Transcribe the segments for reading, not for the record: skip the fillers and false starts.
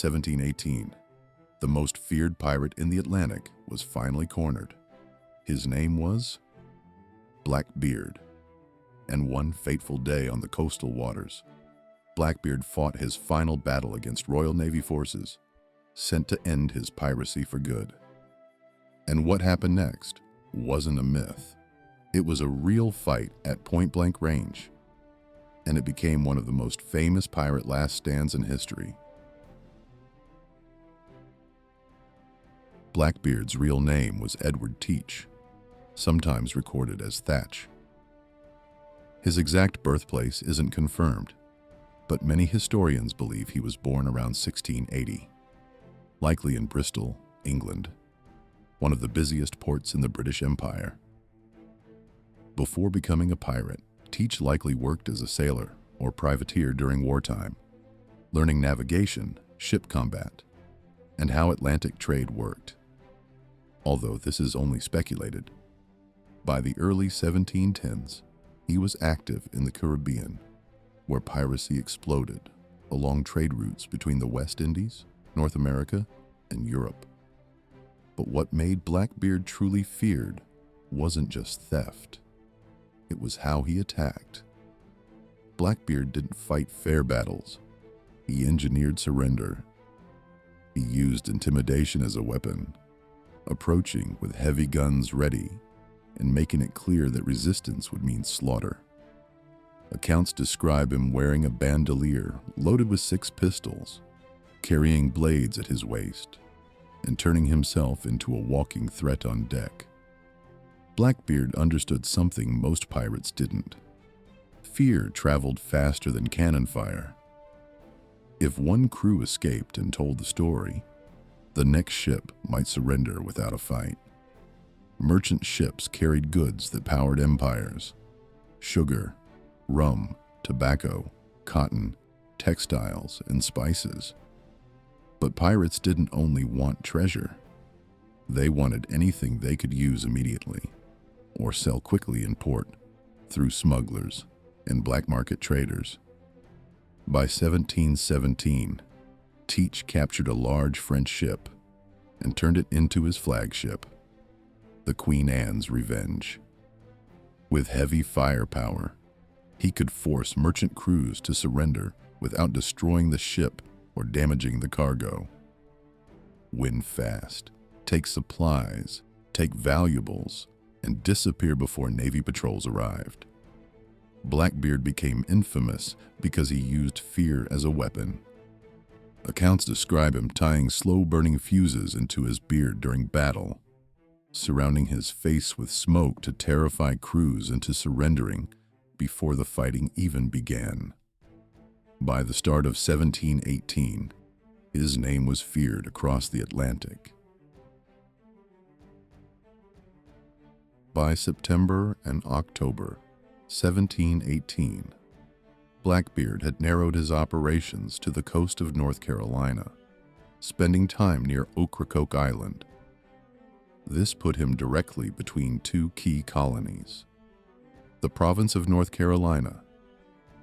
1718. The most feared pirate in the Atlantic was finally cornered. His name was Blackbeard. And one fateful day on the coastal waters, Blackbeard fought his final battle against Royal Navy forces, sent to end his piracy for good. And what happened next wasn't a myth. It was a real fight at point-blank range, and it became one of the most famous pirate last stands in history. Blackbeard's real name was Edward Teach, sometimes recorded as Thatch. His exact birthplace isn't confirmed, but many historians believe he was born around 1680, likely in Bristol, England, one of the busiest ports in the British Empire. Before becoming a pirate, Teach likely worked as a sailor or privateer during wartime, learning navigation, ship combat, and how Atlantic trade worked. Although this is only speculated, by the early 1710s, he was active in the Caribbean, where piracy exploded along trade routes between the West Indies, North America, and Europe. But what made Blackbeard truly feared wasn't just theft. It was how he attacked. Blackbeard didn't fight fair battles. He engineered surrender. He used intimidation as a weapon, approaching with heavy guns ready and making it clear that resistance would mean slaughter. Accounts describe him wearing a bandolier loaded with 6 pistols, carrying blades at his waist, and turning himself into a walking threat on deck. Blackbeard understood something most pirates didn't. Fear traveled faster than cannon fire. If one crew escaped and told the story, the next ship might surrender without a fight. Merchant ships carried goods that powered empires: sugar, rum, tobacco, cotton, textiles, and spices. But pirates didn't only want treasure. They wanted anything they could use immediately, or sell quickly in port through smugglers and black market traders. By 1717, Teach captured a large French ship and turned it into his flagship, the Queen Anne's Revenge. With heavy firepower, he could force merchant crews to surrender without destroying the ship or damaging the cargo. Win fast, take supplies, take valuables, and disappear before Navy patrols arrived. Blackbeard became infamous because he used fear as a weapon. Accounts describe him tying slow-burning fuses into his beard during battle, surrounding his face with smoke to terrify crews into surrendering before the fighting even began. By the start of 1718, his name was feared across the Atlantic. By September and October 1718, Blackbeard had narrowed his operations to the coast of North Carolina, spending time near Ocracoke Island. This put him directly between 2 key colonies: the province of North Carolina,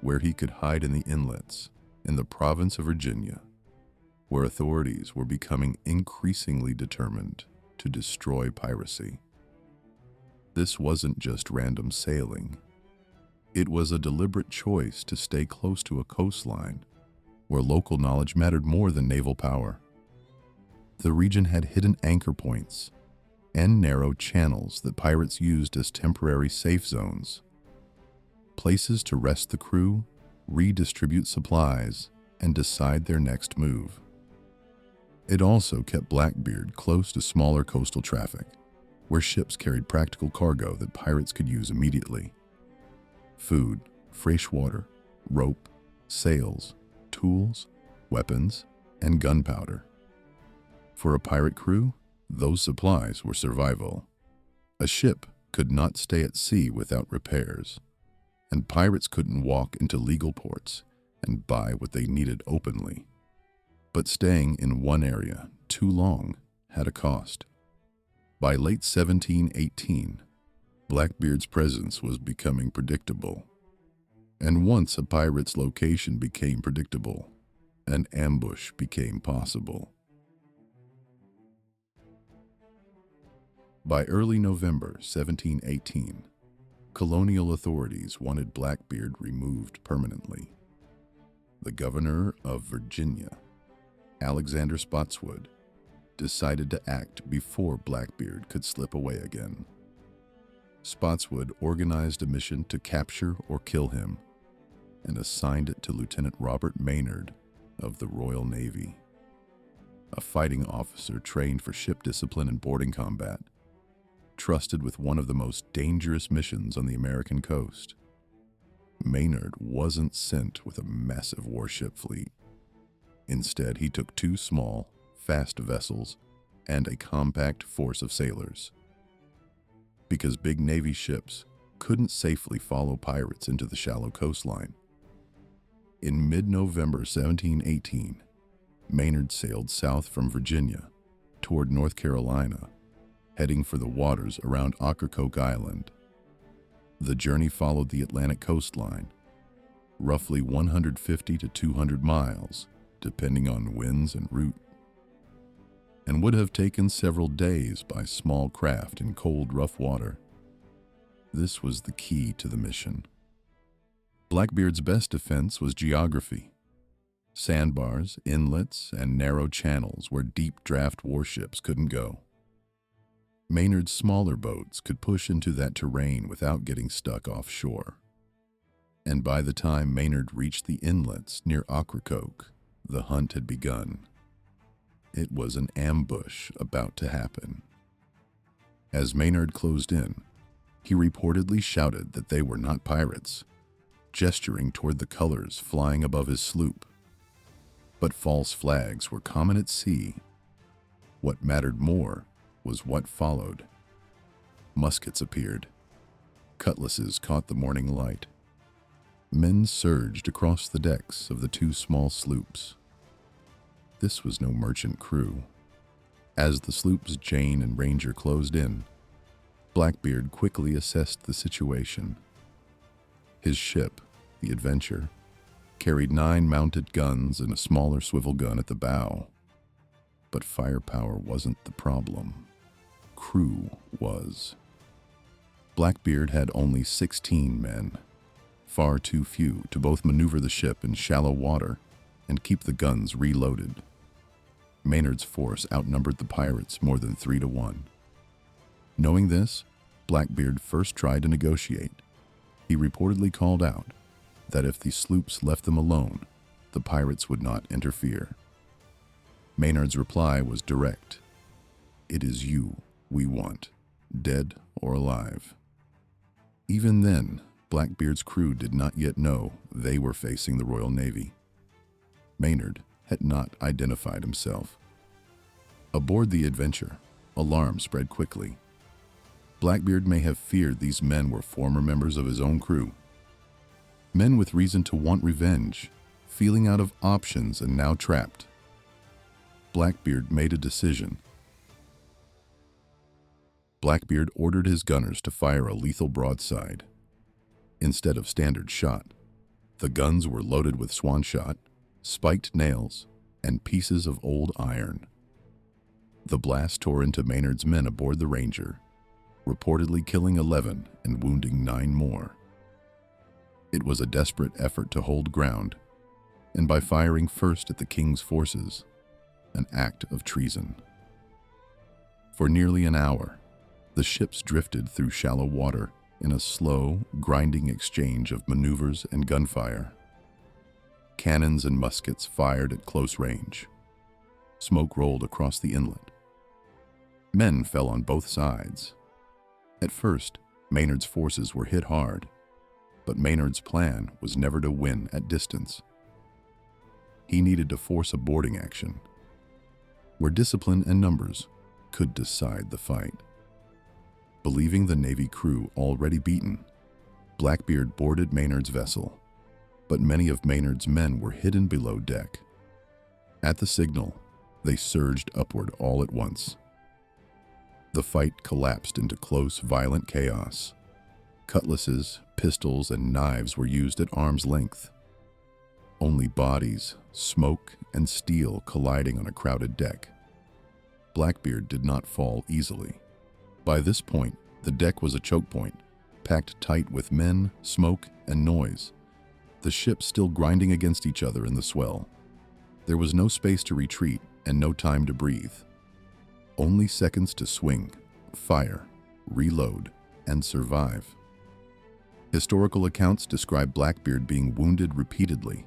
where he could hide in the inlets, and the province of Virginia, where authorities were becoming increasingly determined to destroy piracy. This wasn't just random sailing. It was a deliberate choice to stay close to a coastline where local knowledge mattered more than naval power. The region had hidden anchor points and narrow channels that pirates used as temporary safe zones, places to rest the crew, redistribute supplies, and decide their next move. It also kept Blackbeard close to smaller coastal traffic, where ships carried practical cargo that pirates could use immediately: food, fresh water, rope, sails, tools, weapons, and gunpowder. For a pirate crew, those supplies were survival. A ship could not stay at sea without repairs, and pirates couldn't walk into legal ports and buy what they needed openly. But staying in one area too long had a cost. By late 1718, Blackbeard's presence was becoming predictable. And once a pirate's location became predictable, an ambush became possible. By early November 1718, colonial authorities wanted Blackbeard removed permanently. The governor of Virginia, Alexander Spotswood, decided to act before Blackbeard could slip away again. Spotswood organized a mission to capture or kill him and assigned it to Lieutenant Robert Maynard of the Royal Navy, a fighting officer trained for ship discipline and boarding combat, trusted with one of the most dangerous missions on the American coast. Maynard wasn't sent with a massive warship fleet. Instead, he took 2 small, fast vessels and a compact force of sailors. Because big Navy ships couldn't safely follow pirates into the shallow coastline. In mid-November 1718, Maynard sailed south from Virginia toward North Carolina, heading for the waters around Ocracoke Island. The journey followed the Atlantic coastline, roughly 150 to 200 miles, depending on winds and route, and would have taken several days by small craft in cold, rough water. This was the key to the mission. Blackbeard's best defense was geography: sandbars, inlets, and narrow channels where deep draft warships couldn't go. Maynard's smaller boats could push into that terrain without getting stuck offshore. And by the time Maynard reached the inlets near Ocracoke, the hunt had begun. It was an ambush about to happen. As Maynard closed in, he reportedly shouted that they were not pirates, gesturing toward the colors flying above his sloop. But false flags were common at sea. What mattered more was what followed. Muskets appeared. Cutlasses caught the morning light. Men surged across the decks of the 2 small sloops. This was no merchant crew. As the sloops Jane and Ranger closed in, Blackbeard quickly assessed the situation. His ship, the Adventure, carried 9 mounted guns and a smaller swivel gun at the bow. But firepower wasn't the problem. Crew was. Blackbeard had only 16 men, far too few to both maneuver the ship in shallow water and keep the guns reloaded. Maynard's force outnumbered the pirates more than 3 to 1. Knowing this, Blackbeard first tried to negotiate. He reportedly called out that if the sloops left them alone, the pirates would not interfere. Maynard's reply was direct: "It is you we want, dead or alive." Even then, Blackbeard's crew did not yet know they were facing the Royal Navy. Maynard had not identified himself. Aboard the Adventure, alarm spread quickly. Blackbeard may have feared these men were former members of his own crew. Men with reason to want revenge, feeling out of options and now trapped. Blackbeard made a decision. Blackbeard ordered his gunners to fire a lethal broadside. Instead of standard shot, the guns were loaded with swan shot, spiked nails, and pieces of old iron. The blast tore into Maynard's men aboard the Ranger, reportedly killing 11 and wounding 9 more. It was a desperate effort to hold ground, and by firing first at the king's forces, an act of treason. For nearly an hour, the ships drifted through shallow water in a slow, grinding exchange of maneuvers and gunfire. Cannons and muskets fired at close range. Smoke rolled across the inlet. Men fell on both sides. At first, Maynard's forces were hit hard, but Maynard's plan was never to win at distance. He needed to force a boarding action, where discipline and numbers could decide the fight. Believing the Navy crew already beaten, Blackbeard boarded Maynard's vessel, but many of Maynard's men were hidden below deck. At the signal, they surged upward all at once. The fight collapsed into close, violent chaos. Cutlasses, pistols, and knives were used at arm's length. only bodies, smoke, and steel colliding on a crowded deck. Blackbeard did not fall easily. By this point, the deck was a choke point, packed tight with men, smoke, and noise, the ships still grinding against each other in the swell. There was no space to retreat and no time to breathe. Only seconds to swing, fire, reload, and survive. Historical accounts describe Blackbeard being wounded repeatedly,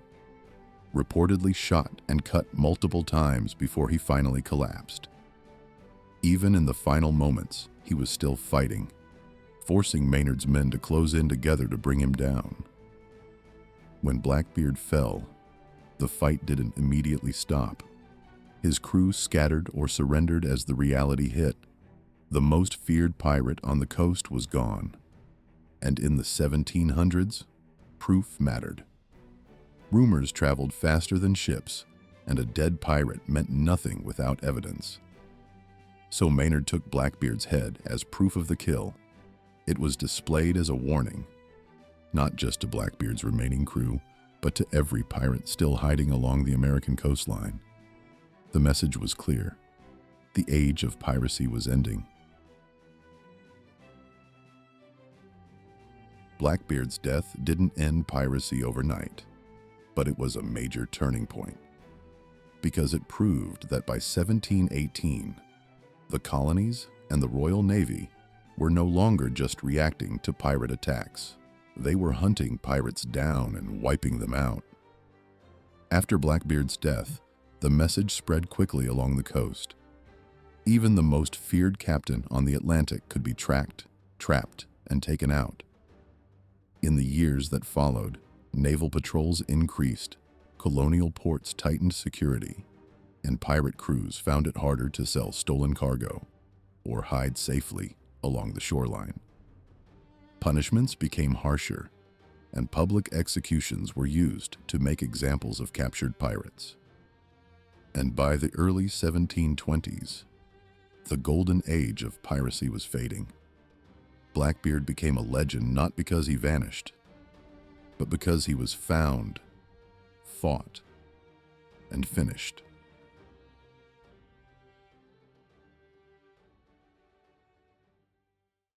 reportedly shot and cut multiple times before he finally collapsed. Even in the final moments, he was still fighting, forcing Maynard's men to close in together to bring him down. When Blackbeard fell, the fight didn't immediately stop. His crew scattered or surrendered as the reality hit. The most feared pirate on the coast was gone. And in the 1700s, proof mattered. Rumors traveled faster than ships, and a dead pirate meant nothing without evidence. So Maynard took Blackbeard's head as proof of the kill. It was displayed as a warning, not just to Blackbeard's remaining crew, but to every pirate still hiding along the American coastline. The message was clear. The age of piracy was ending. Blackbeard's death didn't end piracy overnight, but it was a major turning point, because it proved that by 1718, the colonies and the Royal Navy were no longer just reacting to pirate attacks. They were hunting pirates down and wiping them out. After Blackbeard's death, the message spread quickly along the coast. Even the most feared captain on the Atlantic could be tracked, trapped, and taken out. In the years that followed, naval patrols increased, colonial ports tightened security, and pirate crews found it harder to sell stolen cargo or hide safely along the shoreline. Punishments became harsher, and public executions were used to make examples of captured pirates. And by the early 1720s, the Golden Age of Piracy was fading. Blackbeard became a legend not because he vanished, but because he was found, fought, and finished.